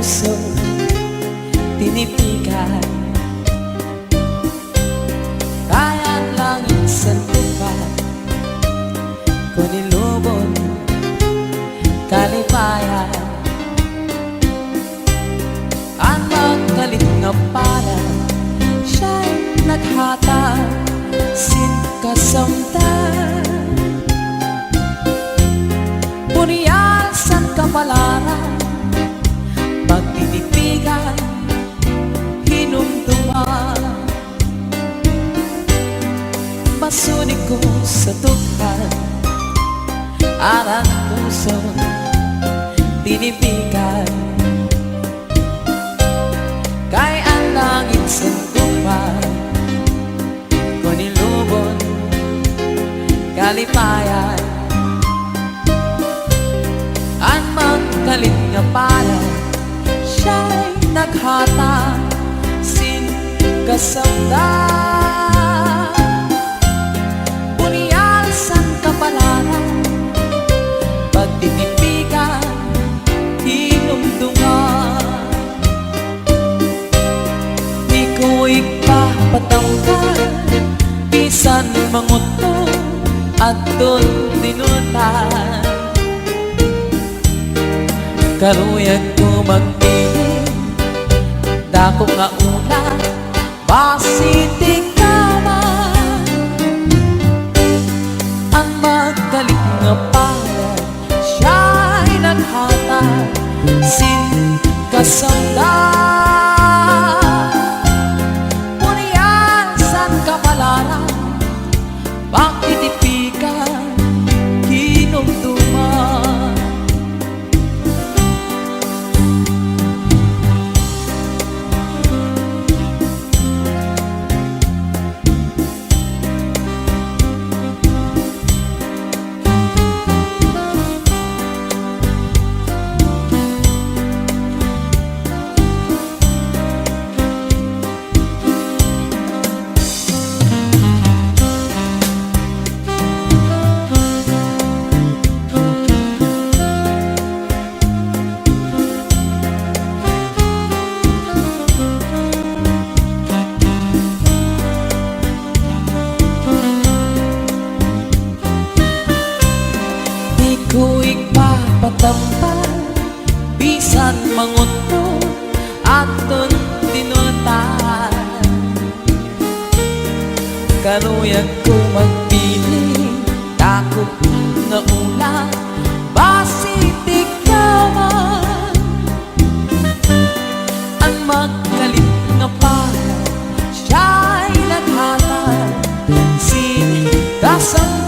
puso tinipikan, kaya langit sa lupa ko nilubon kalipayan. Ang magkalit nga pala siya'y naghatag sin kasamtan. Bunyal san kapalaran pagtitipigan hinumduman. Masunig ko sa tukhan arang puso tinipigan, kay ang langit sa lupa ko nilubon kalipayan. Ang magkalit nga pala siya'y naghatag sin kasamdan. Bunyal san kapalaran pagtitipigan hinumdungan. Di ko ipapatanggal bisan manguto at doon dinutan. Karuyag ko magpili dako nga una basitik naman. Ang magkalit nga pala siya'y naghatag sin kasamdan. Bunyal san kapalaran pagtitipigan hinumduman. Ko ipapatampal bisan manguto aton dinutan. Karuyag ko magpili dako nga ulan basitik naman. Ang magkalit nga pala siya'y naghatag sin kasamdan.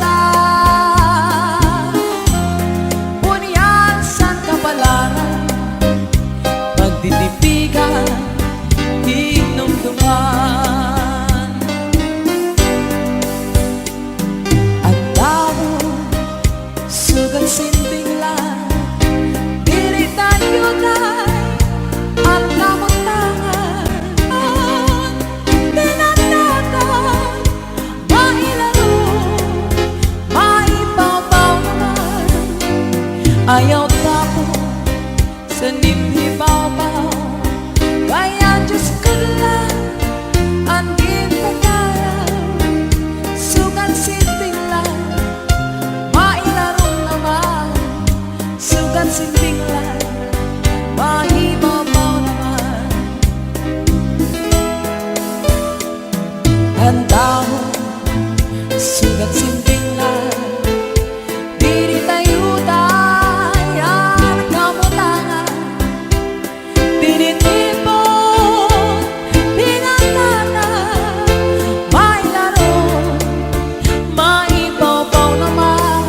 Pagtitipigan hinumduman. At tao sugat sintinglan dili tayo tay at kamantangan. Tinatatan mailaro maibabaw naman. Ayaw tapo sa nimhibabaw, kaya Diyos ko lang ang ginagayaw. Sugat sinting lang mailarong naman, sugat sinting lang mahibabaw naman. Handa mo sugat sinting lang diri tayo tayan kamutangan. Tinitipon pinangana mailaro maibabaw naman.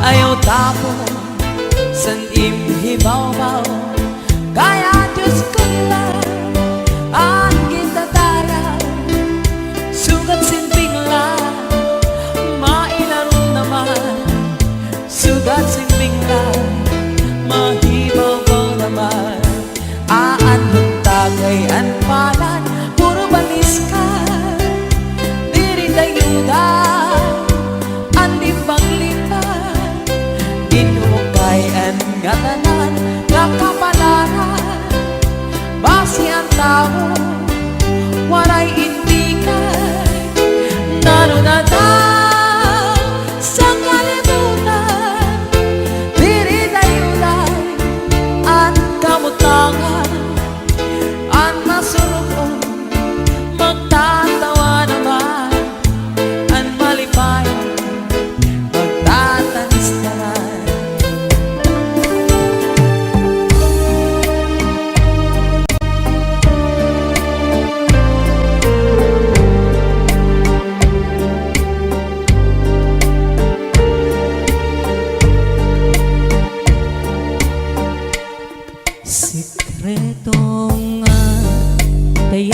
Ayaw tapon san imhibaw-baw, kaya Diyos ko lang ang gitatayaw. Sugat sinting lang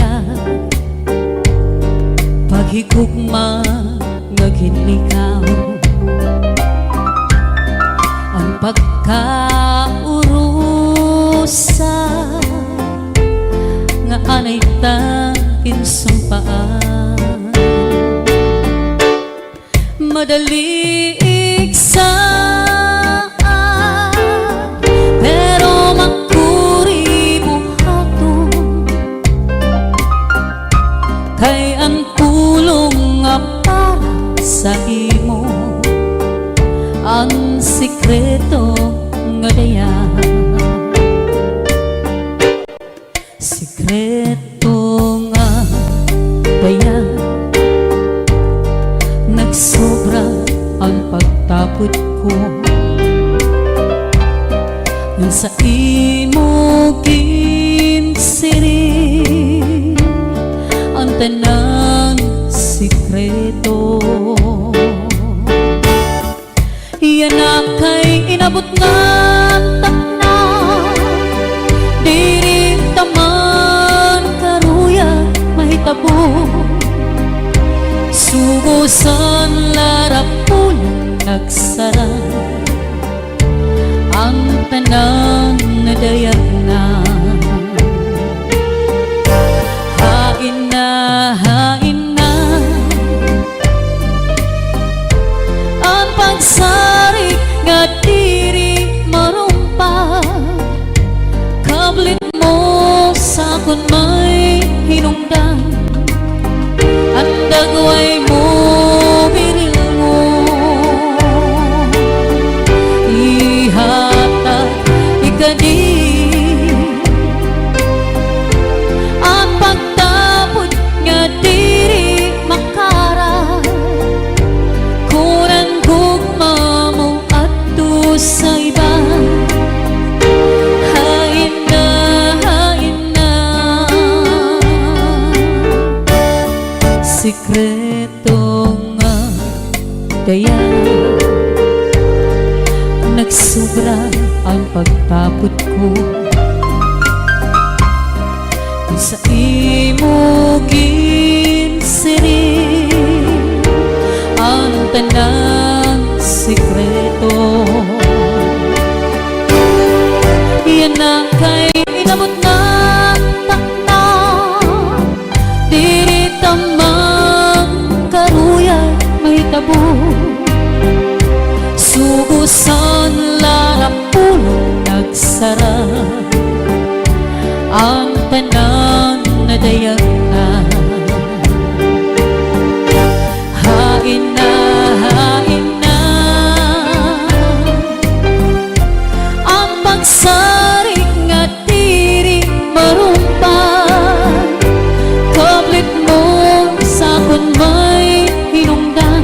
daya paghigugma nga ginlikaw ang pagkaurusa nga anay tangkin sumpaan madali iksa pero makuri buhaton kay ang pulong nga para sa imo ang sikreto nga daya sikreto nga daya nagsobra ang pagtapot ko nang sa imo ginsiring ang tanang sikreto yan na kay inabot nga takna diri taman karuya mahitabo sugusan larapul nagsara ang tanang nadayag na hain na ang pagsarik nga diri marumpa kablit mo sa kun may hinungdan ang dagway mo biril mo ihatag ikadi ang pagtapot nga diri makara kunang gugma mo adto sa iba hain na sikreto nga daya nagsobra ang pagtapot ko sa imo ginsiring ang tanang sikreto yan na kay inabot na takna diri tamang karuya mahitabo sugusan larapulong nagsara ang tanang nadayag na hain na ang pagsarik nga diri marumpan kablit mo sa kun may hinungdan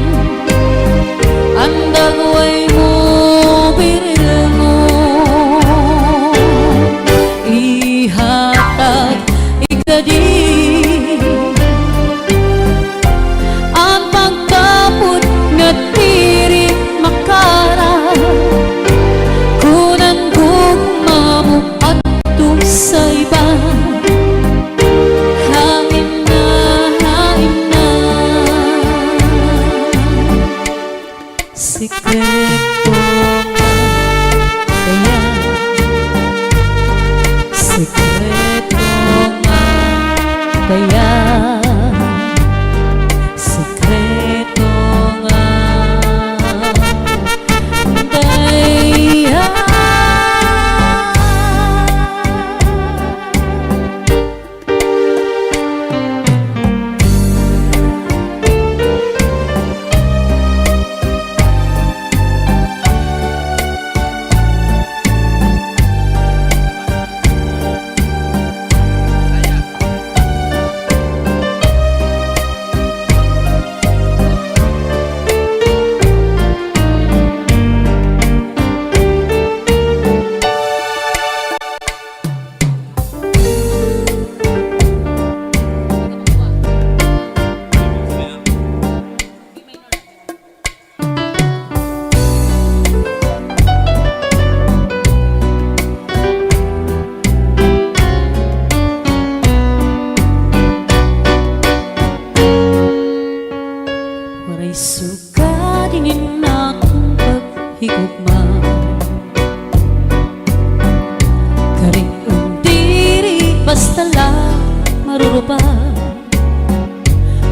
ang dagway mo biril mo ihatag ikadi ang pagtapot nga diri makara kunang gugma mo adto sa iba hain na sikreto nga daya sikreto nga daya sikreto nga daya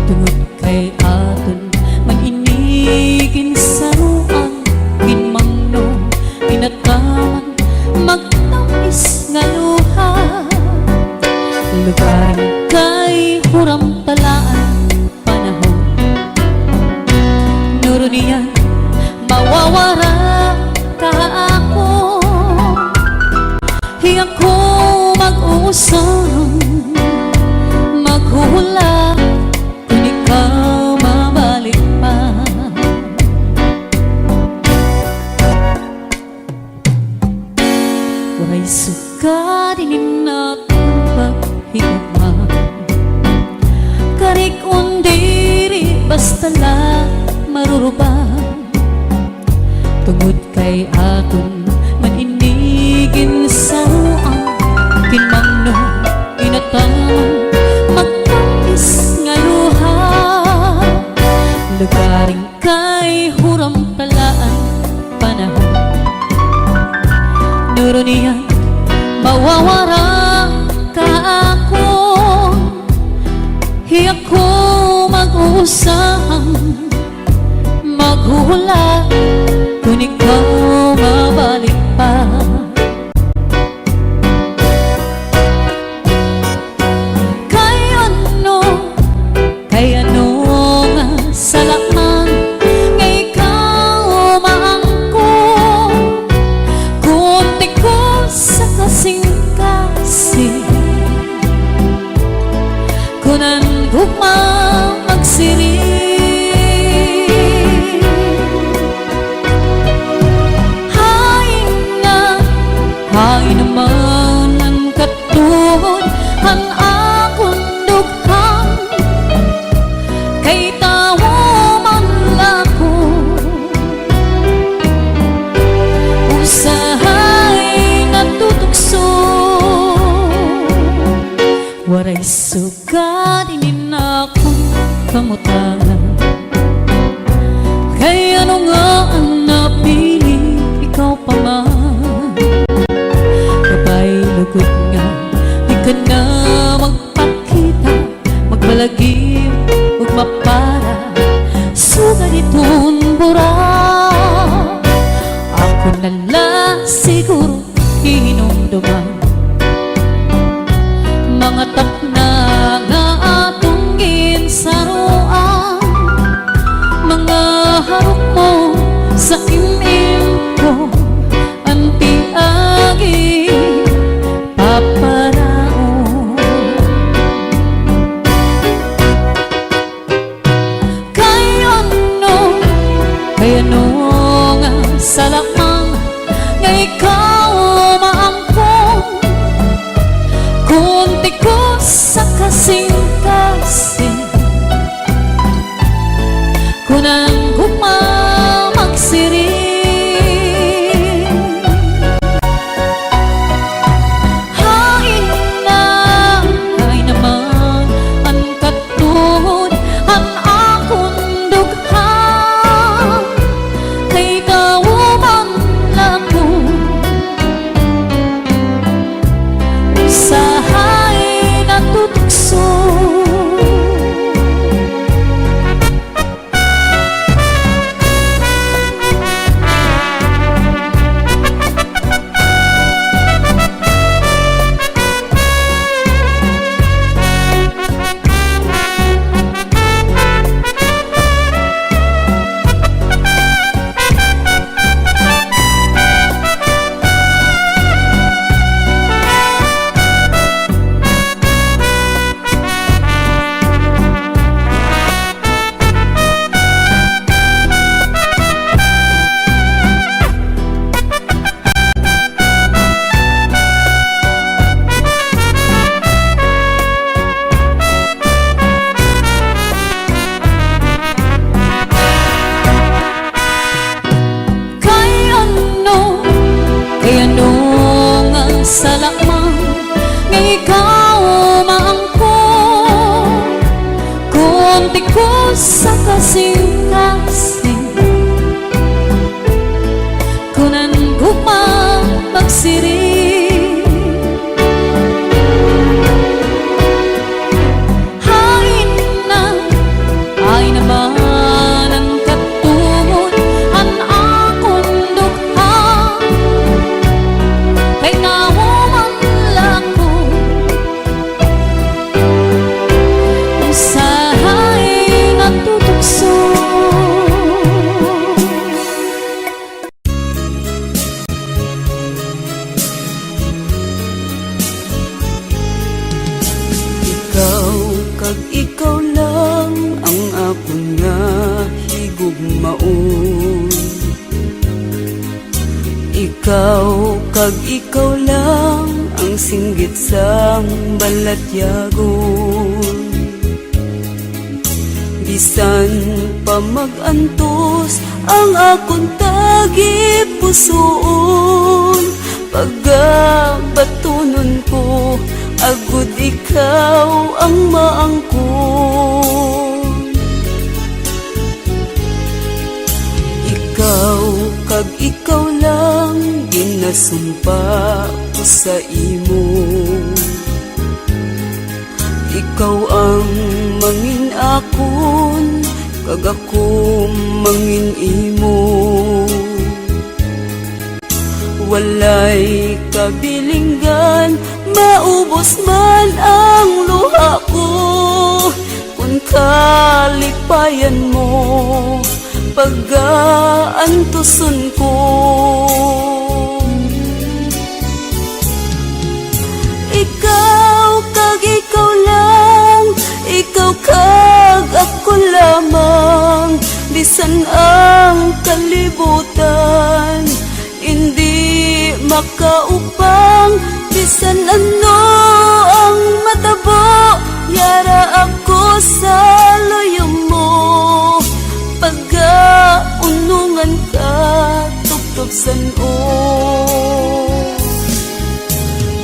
tungod kay aton mag-inigin sa ruang ginmangno inataman magtangis nga luha lugaring kay huram talaan panahon nuro niya mawawara ka ako hiyang ko mag-usang maghula kung ikaw mabalik pa waray suka dinin akong paghigugma karik undiri basta lang marurubang tungod kay aton maninigin sa ruang kinmangno inataman magtangis nga luha lugaring kay huram talaan panahon nuro niya mawawara ka ako hiyak ko mag-usang maghula kung ikaw mabalik pa kay ano nga salaman nga ikaw maangko kunti ko sa kasing-kasing kunan gugma magsiri hay naman ang katuhod ang akong dughang kay tawo man lako usahay natutukso waray suga dinin akong kamutangan kay ano nga ang napili ikaw pa man lugod nga di ka na magpakita magbalagim ug mapara suga ditong bura ako nala siguro hinumduman mga takna nga atong ginsaruan mga harok mo sa imim ko anti-agi paparao kay ano nga salamang nga ikaw maangkong kunti ko sa kasing-kasing kunang gugma magsiri salamang nga ikaw maangkong kunti ko sa kasing-kasing kunan gugma magsiri hain na lang ang akon nga higugmaon. Ikaw kag ikaw lang ang singgit sang balatyagon. Bisan pa mag-antos ang akong tagi pusoon, pagabatunon ko agud ikaw ang maangkon. Ikaw kag ikaw lang ginasumpa ko sa imo. Ikaw ang mangin akon, kag ako mangin imo. Walay kabilinggan, maubos man ang luha ko, kung kalipayan mo pag-aantuson ko. Ikaw kag ikaw lang, ikaw kag ako lamang, bisan ang kalibutan hindi makaupang. Bisan ano ang matabo, yara ako sa loyo mo. Pagkaunungan ka, tugtog san-o.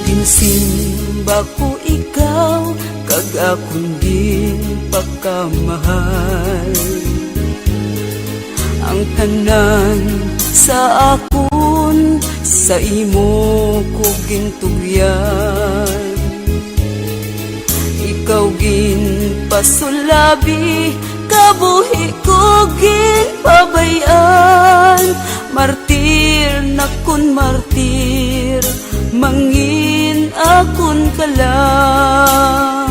Ginsimba ko ikaw, kag akong ginpakamahal. Ang tanan sa akon, sa imo ko gintugyan. Ikaw ginpasulabi, kabuhi ko ginpabayan. Martir na kun martir, mangin akon ka lang.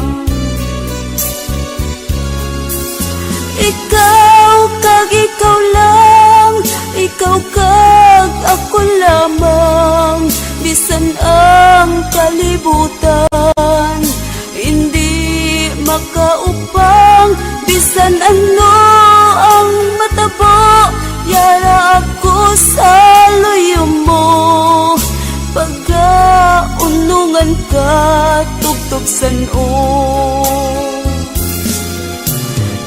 Ikaw kag ikaw lang, ikaw kag ako lamang, bisan ang kalibutan hindi makaupang. Bisan ano ang matabo, yara ako sa loyo mo. Pagkaunungan ka, tugtog san-o.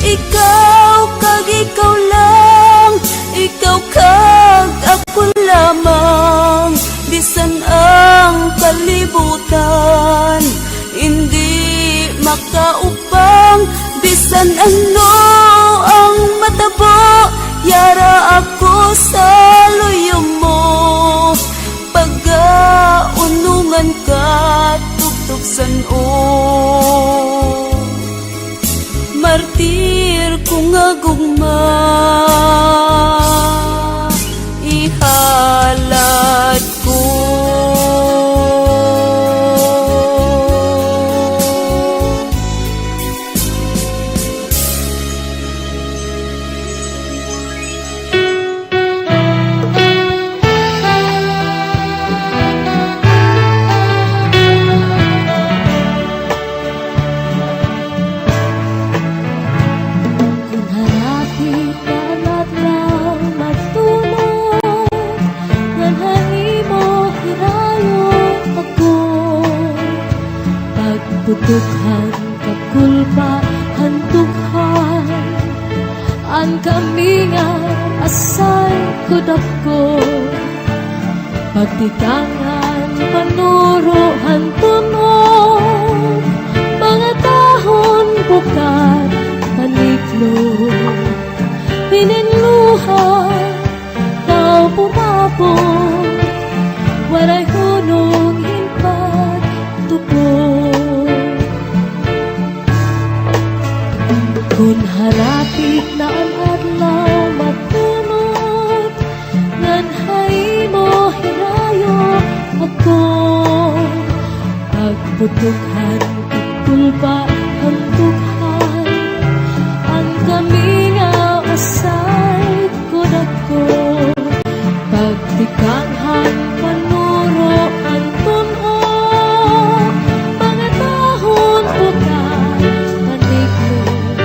Ikaw kag ikaw lang, ikaw kag ako lamang, bisan ang kalibutan hindi makaupang. Bisan ano ang matabo, yara ako sa loyo mo. Pagkaunungan ka, tugtog san-o. Martir kung agugma, ihalad ko. Pagbutukan kakulpa hantukhan, ang kami nga asay kudako. Pagtikangan panuro hantunon, mga tahon bukat maniklo. Pininluhan tao pumapon, walay hunong himpat tupon. Kung harapit na ang adlaw matunod, nganhay mo hirayo ako. Pagputukhan ikulpa hantukhan, ang kami nga asay kudako. Pagtikanghan panuro ang tuno, mga tahon buka paniklo.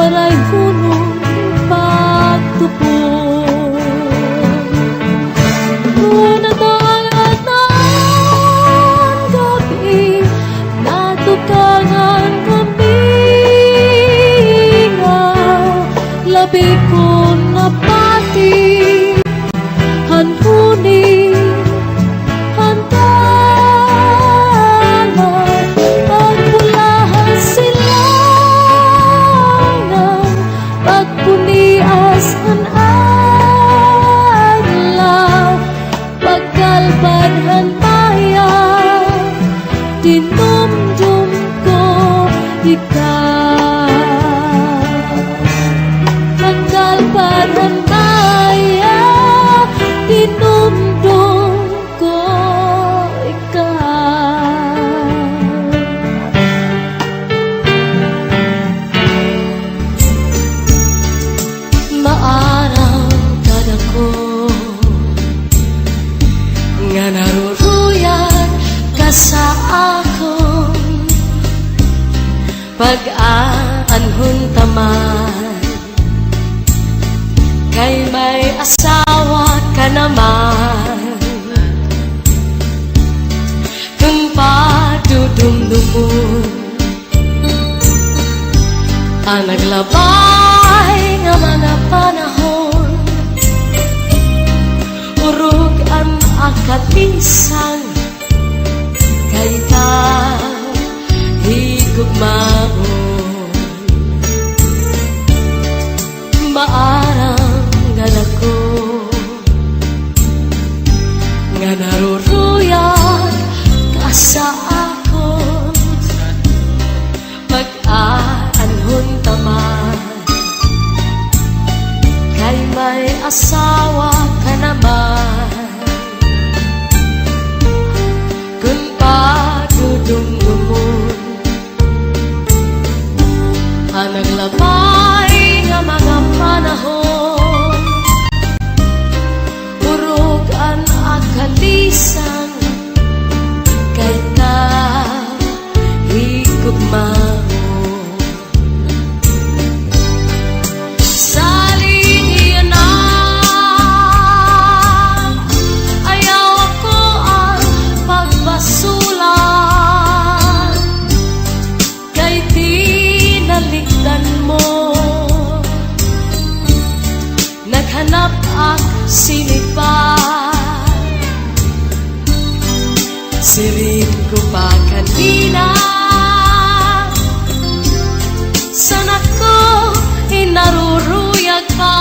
waray hunong pagtupon. Kunatang at naan gabi, natukangan kami nga labi ko na pati hanhuni handalan pagpulahan silangan pagpunias adlaw pagkalpad maya dinumdum ko ikaw pagkalpad maya dinumdum ko ikaw. Maarang kada ko nga naruruyan ka sa akon pag-aanhon taman kay may asawa ka naman kung padudumdumon ang naglabay nga mga panahon urog ang akatisan kay ka higugmaon maarang galako nga naruruyan ka sa akon pag-aanhon taman kay may asawa ka naman kung padudumdumon ang naglabay nga mga panahon urog ang akalisan kay ka higugmaon saligyan na ayaw ako ang pagbasulan kay tinalikdan mo naghanap ang sinipan siring ko pa kanina sana ko inaruruyag ka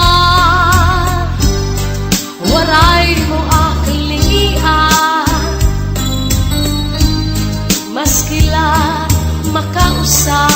waray mo aklingian maskila makausap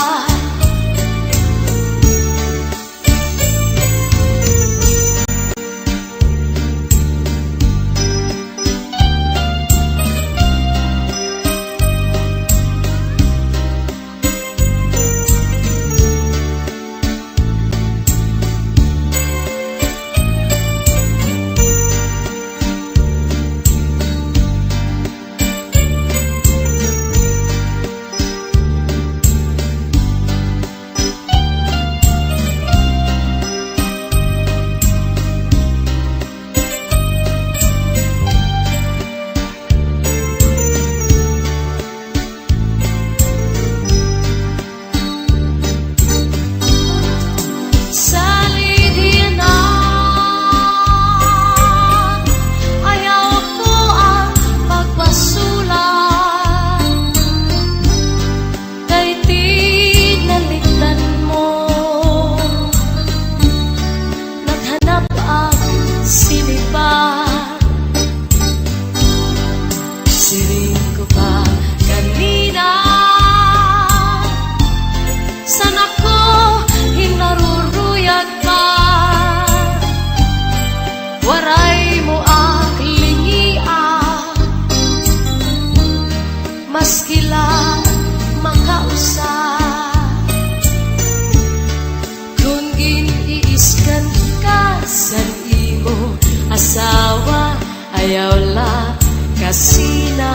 ayaw la kasina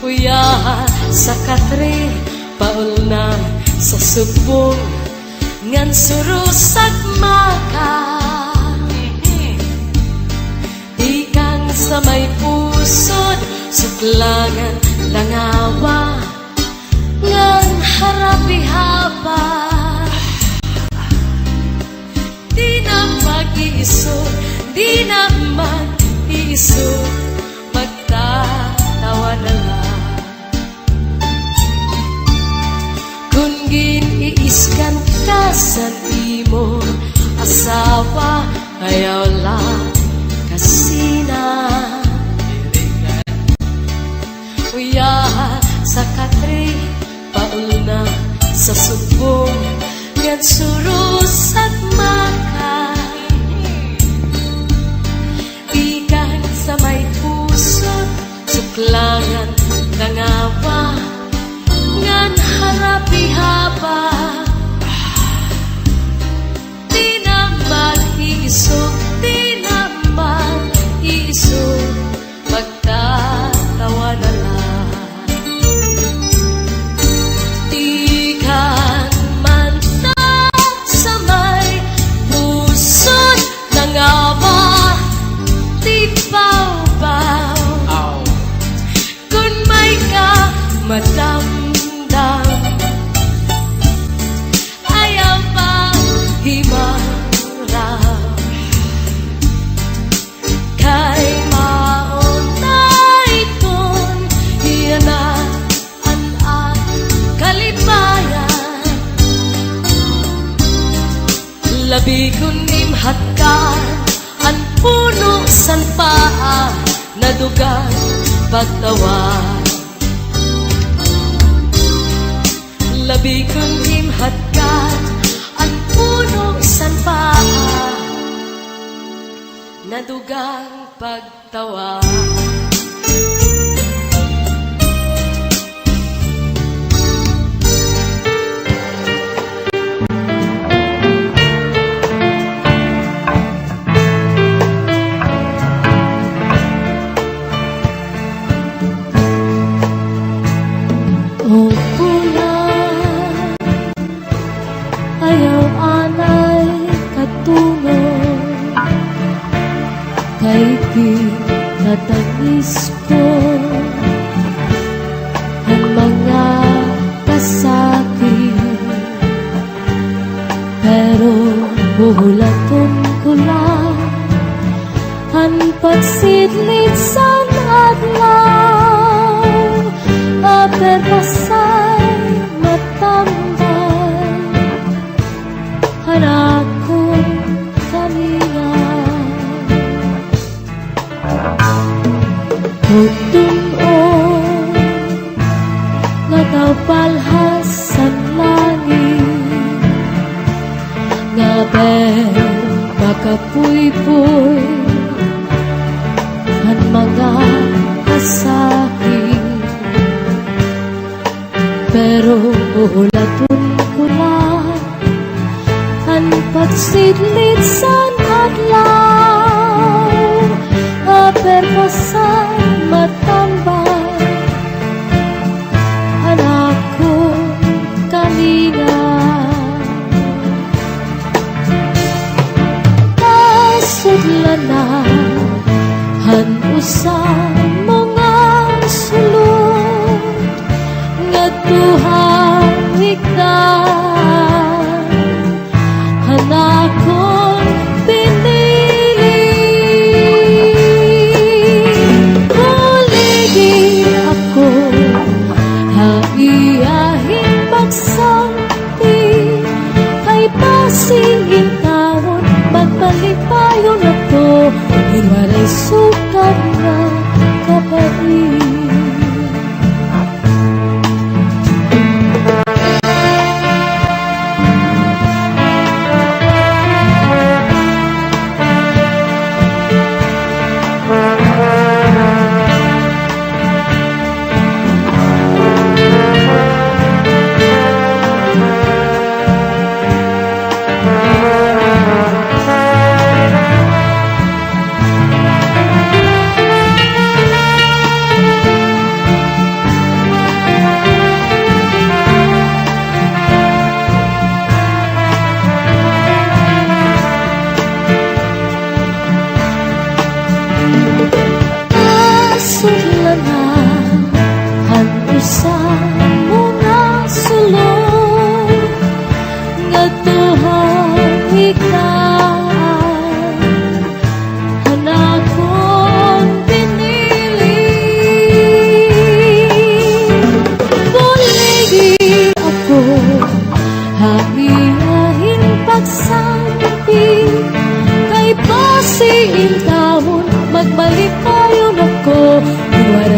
Kuya sa katre paul na sa subong ngan surusag maka ikang sa may pusod suklangan langawa ngan harapi haba di na mag-iisod di na mag-iisod magtatawa na lang kung giniiskan ka sa imo asawa ayaw lang kasina uya sa katri pauna sa subong ngan surus at maka ikan sa may pusod suklangan nangawa ngan harapi haba di na mag-iisog di na mag-iisog magtatawa na lang di kan man na sa may pusod nangawa di baw-baw kung may ka madamdam ayaw pa himaraw kay maunay kon hiyanaan at kalibayan labi kun imhatkan ang puno san paa nadugan pagtawan labi kung imhatkan ang puno san paa nadugang pagtawa O bulan, ayaw anay katulong kay di natangis ko ang mga kasakit pero buhulaton ko lang ang pagsidlit sa adlaw aperpasay matambay hanakong kaliyan tutuon nga kaupalhas sa langit nga ber makapuy-puy ang mga kasakit pero ulatun ko lang ang pagsidlit sa adlaw aperpasay matambay anak kong kalinga nasudlan na han usang mga sulod nga tuhang higdan hanakong pinili haligi ako haiyahin magsanti kay pasingin taon magbalik tayo na to hiwalay sukat na kapatid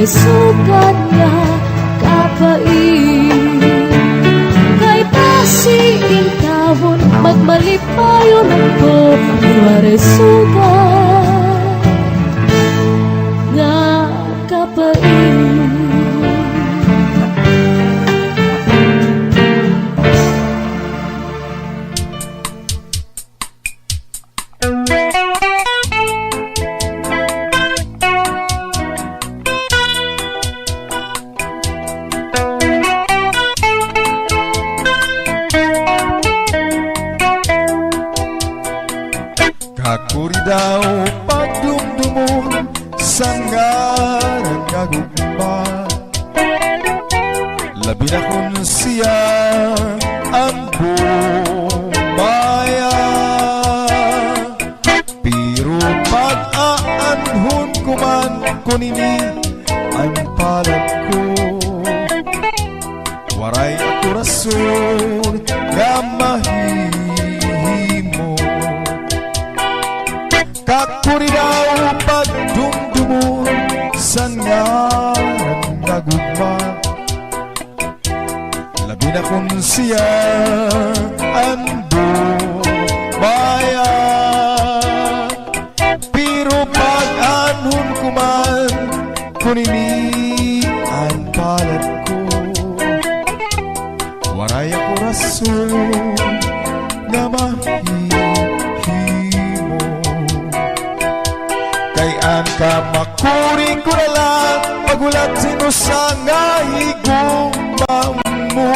sugat nga kapain. Kay pasiing tawon magmalipayon ako, wari sugat nga kapain. Kakuri daw pagdumdumon sa ngaran kagugma, labi na kun siya ang bumaya. Pero pag-aanhon ko man kunini ang palad ko, waray ako rason nga mahihimo. Kakuri daw pagdumdumon sa ngaran nagugma, labi na kung siya ang bumaya. Pero pag-anhon ko man kunini ang palad ko, waray ako rason nga mahihimo. Kay ang kamakuring ko na lang pagulat sino sa nga higumbaw mo.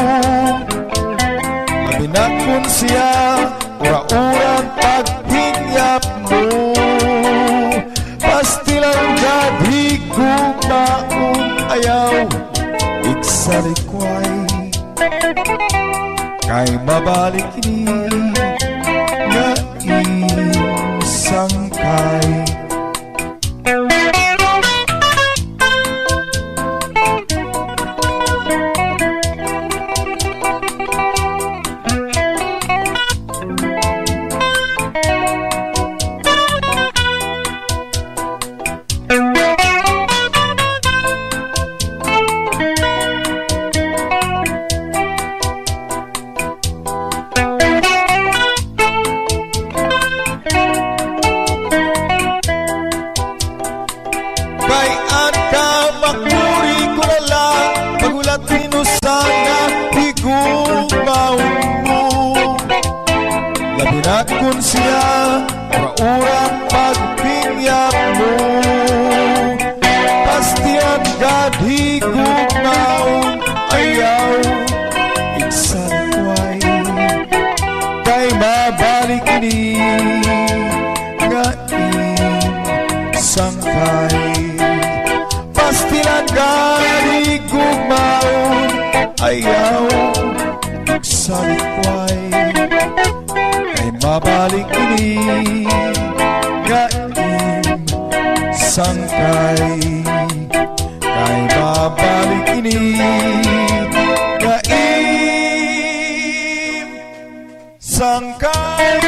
Labi na kun siya ura-urang paghingyap mo, pastilang gadi gumbaon ayaw iksalikway. Kay mabalik ni nga isangkay. Kay ang kamakuri ko na lang pagulat sinusana higumbaw mo. Labi na kun siya ura-urang pagpinyap mo, pastiyan gadi gumbaon ayaw iksankway. Kay mabalik ni nga sangkay, pastilan gari gugmaon ayaw iksalikway. Kay mabalik ini gaim sangkay, kay mabalik ini gaim sangkay.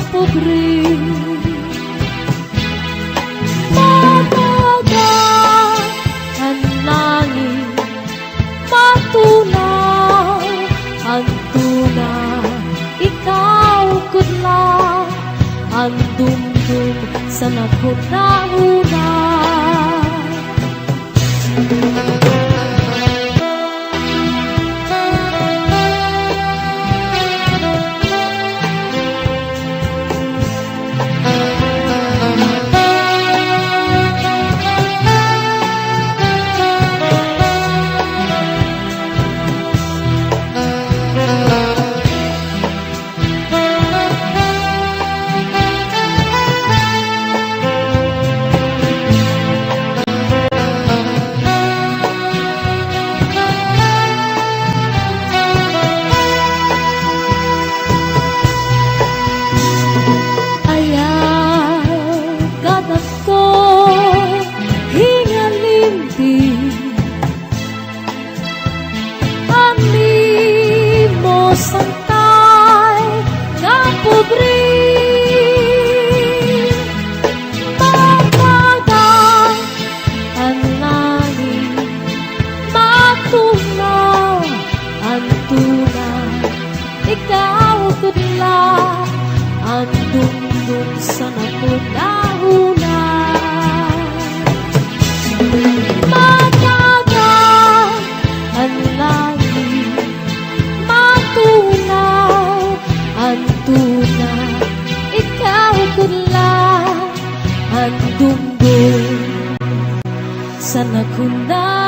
pugri ang dumdum sa naghuna-huna. Sa naghuna-huna.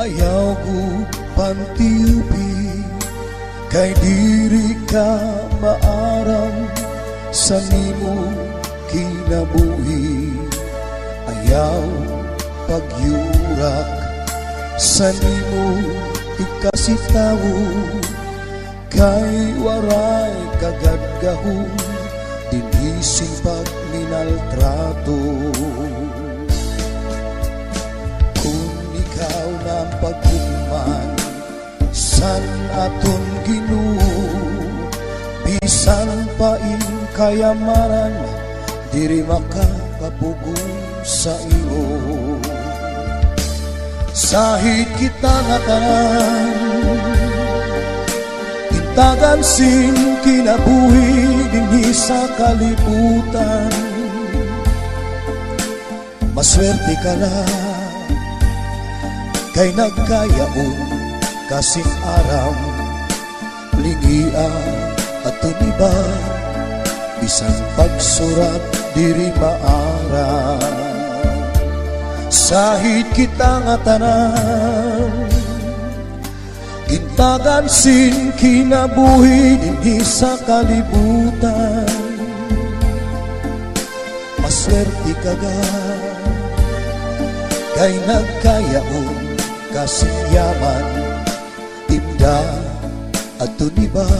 ayaw ko pantiupi, kay diri ka maaram sa nimo kinabuhi. Ayaw pagyurak sa nimo ikasitawo, kay waray kagadgahong dinisin pag minaltrato. Kung ikaw na paghuman san aton Ginoo, bisan pa in kayamanan diri makakapugong sa iyo. Sahid kita nga tanan, tintagan sin kinabuhi dinhi sa kalibutan. Maswerte ka na, kay nagkayaon kasing aram, lingia at tuniba, bisan pagsurat diri maara. Sahid kita nga tanan, gintagan sin kinabuhi dinhi sa kalibutan. Maswerte ka ga, kay nagkayaon kasing yaman, imda at tuniba,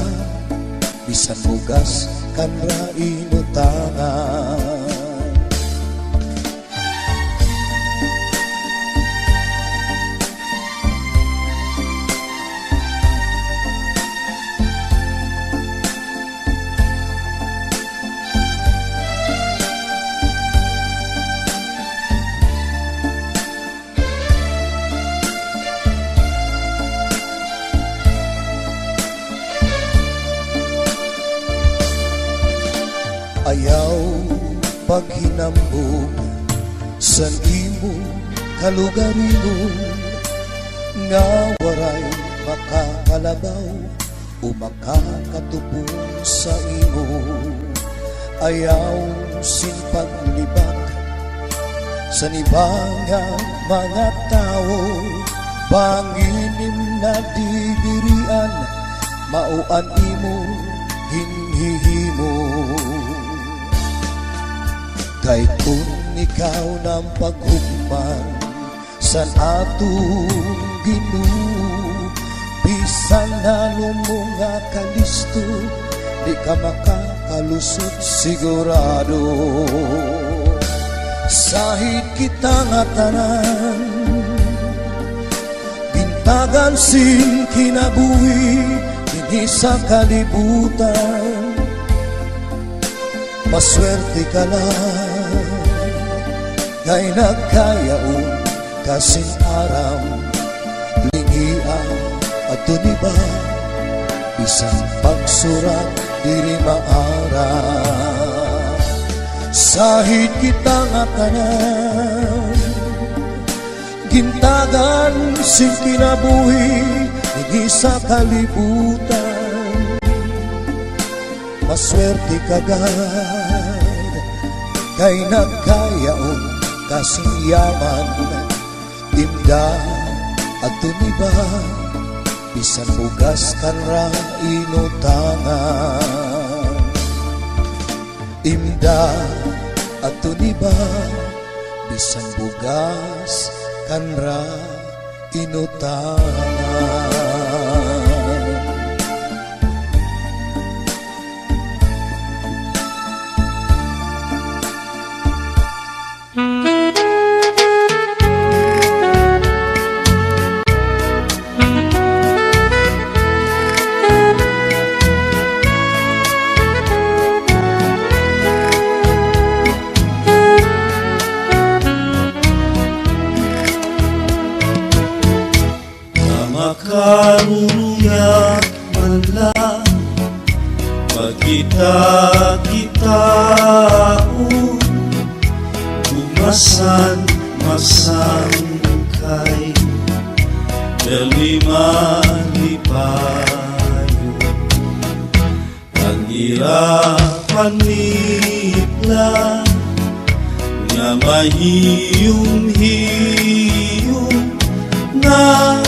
bisan mugas kanra inutangan. Ayaw paghinambog san imo kalugaringon, nga waray makakalabaw o makakatubong sa imo. Ayaw sin paglibak sa nibangang mga tao, panginim na didirian, mauan imo hinhihimo. Kay kung ikaw ng paghukman san atong Ginoo, bisan na lumunga kalisto, di ka makakalusot sigurado. Sahid kita nga tanan, bintagan sin kinabuhi dinhi sa kalibutan. Maswerte ka lang, kay nagkayaon kasing aram, lingia at tuniba, bisan pagsurat diri maara. Sahid kita nga tanan, gintagan sin kinabuhi dinhi sa kalibutan. Maswerte ka gad, kay nagkayaon kasing yaman, imda at tuniba, bisan bugas kanra inutangan. Imda at tuniba, bisan bugas kanra inutangan. Makaruruyak man lang pagkita-kitaon, gumasan-masangkay dali-malipayo. Ang irapan nitla nga mahiyong-hiyong na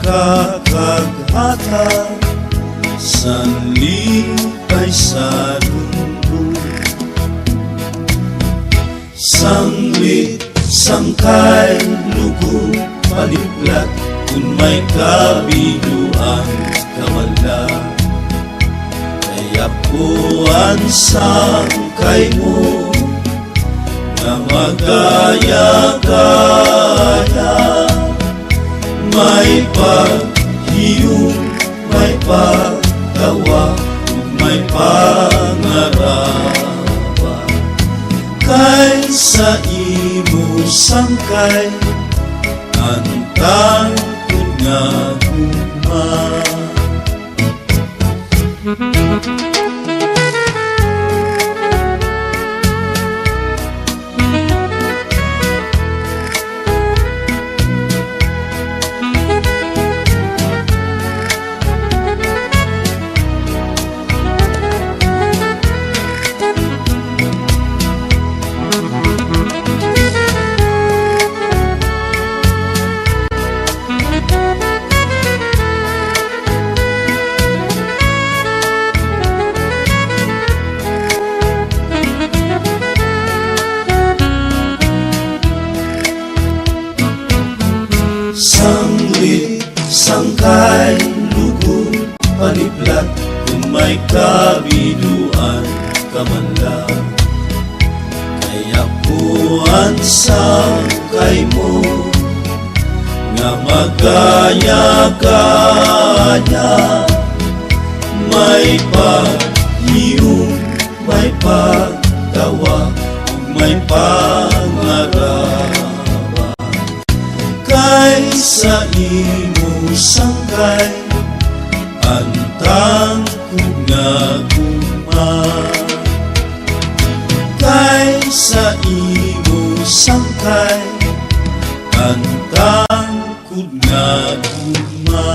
makakaghatag sanlipay sa mundo. Sanglit, sangkay, lugod, paliplat, kung may kabiluan kamala. Kaya po ang sangkay mo na magaya-gaya, may paghiyong, may pagtawa, may pangarapan. Kaysa imo sangkay, antang kun nga guma. Sanglit, sangkay, lugod, paliplat, kung may kabiluan kamala. Kaya po ang sangkay mo nga magaya-gaya, may paghiyong, may pagtawa, may pangarap. Kaysa imo sangkay, antang kun nga guma. Kaysa imo sangkay, antang kun nga guma.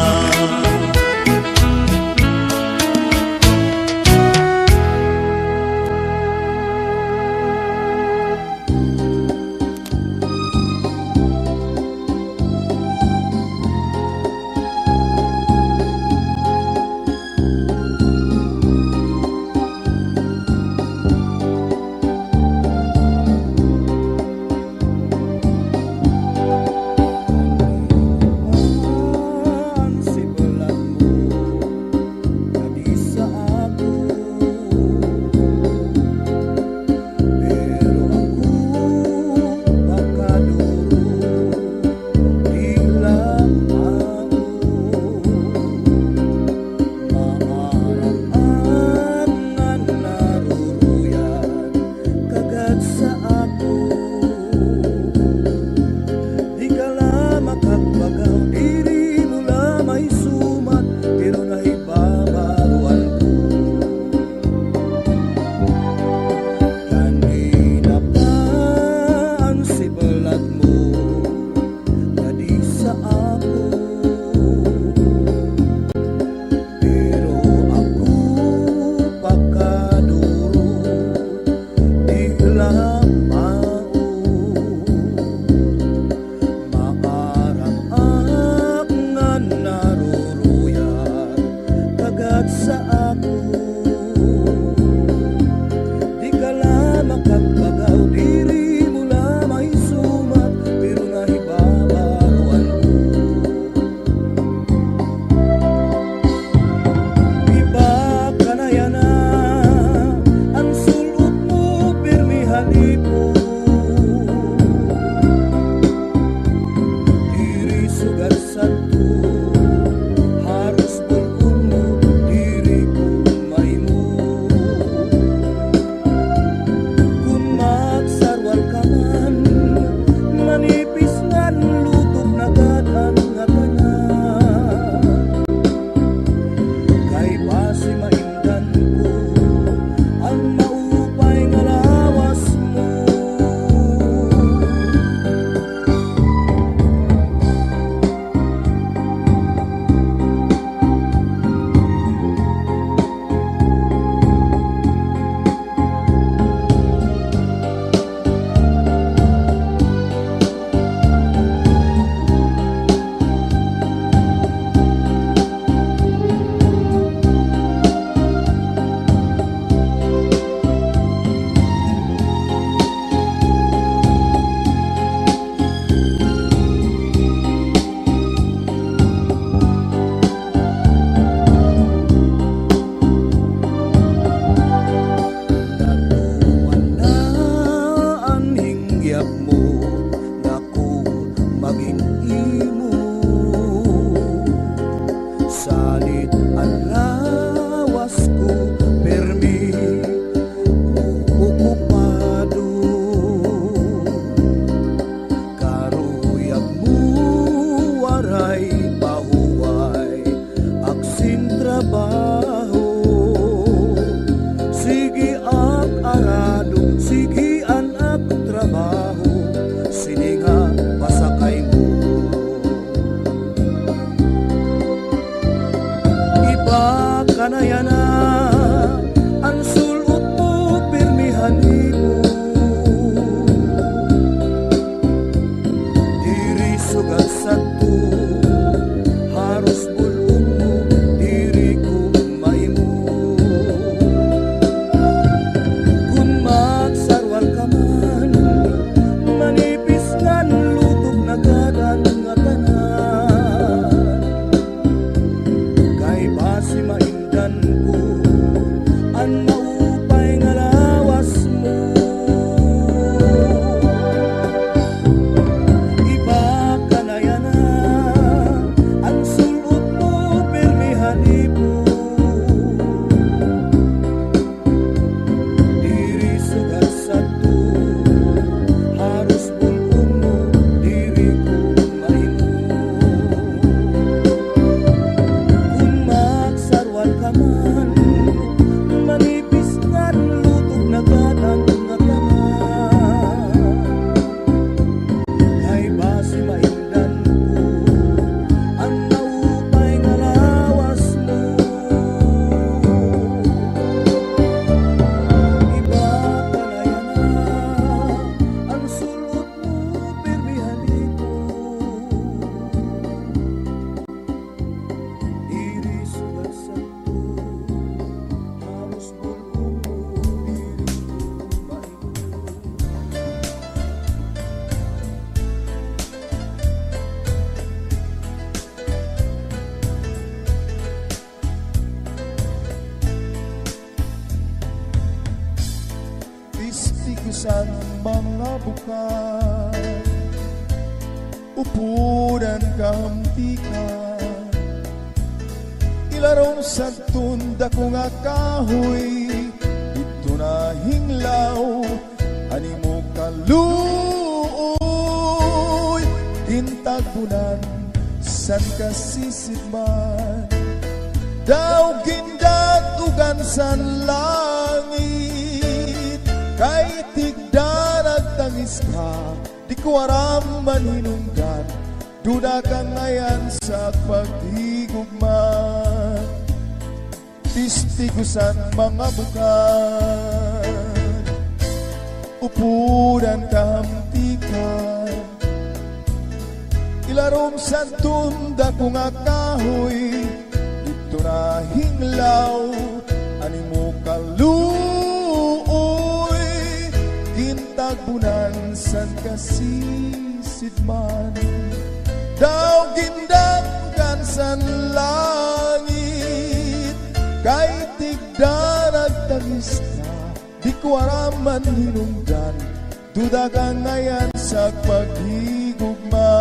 tigusan mga bukan, upunan kamtikan, ilarong sa tunda ko nga kahoy, ito na hinglaw, animo kaluoy, gintagbunan, san kasisidman, daw gindatugan san langit, kay tigdan at tangis ka, di ko aram man hinungdan, duda ka ngayon sa paghigugman, tistigusan mga bukan, upunan kahamtikan, ilarom sa tunda ko nga kahoy, ito na hinglaw, animo kaluoy, gintagbunan san kasisidman, daw gindagan san langit, kay tigdan at tangis ka, di ko araman hinungdan, duda ka ngayon sa paghigugma,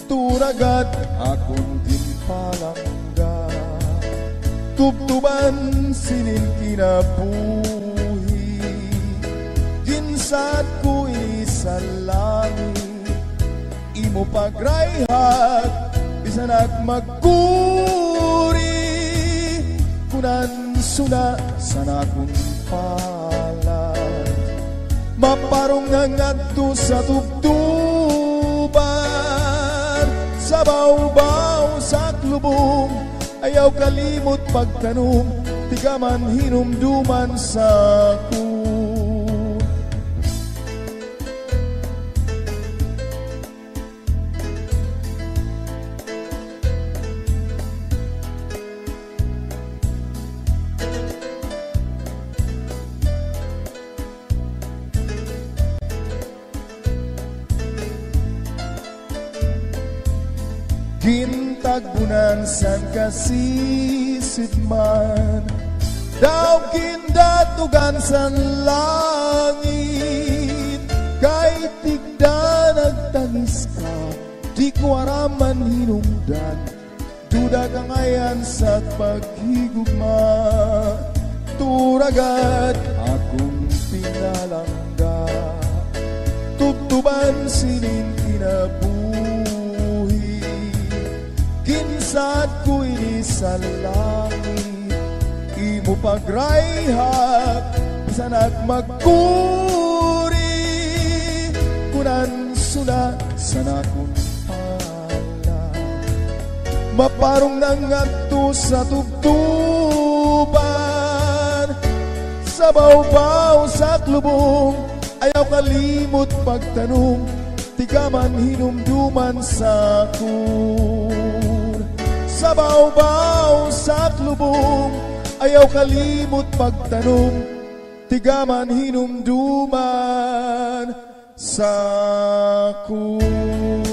turagad akong ginpalangga, tubtuban sinin kinabuhi, ginsad ko sa langit, imo pagrayhat, bisan at magkuri, kunan suna sana kong palad, maparong nangadto sa tubtuban, sa bawbaw sa klubong, ayaw kalimot pagtanong, tigaman hinumduman sa kun. Gintagbunan san kasisidman, daw gindatugan san langit, kay tigdan nagtangis ka, di ko araman hinungdan, duda ka ngayon sa paghigugma, turagad akong pinalangga, tubtuban sinin kinabuhi, ginsad ko ini sa langit, imo pagrayhat, bisan at magkuri, kunan suna sana kong pala, maparong nangadto sa tubtuban, sa bawbaw sa klubong, ayaw kalimot pagtanong, tigaman hinumduman sa kun, sa bawbaw sa klubong, ayaw kalimot pagtanong, tigaman hinumduman sa kun.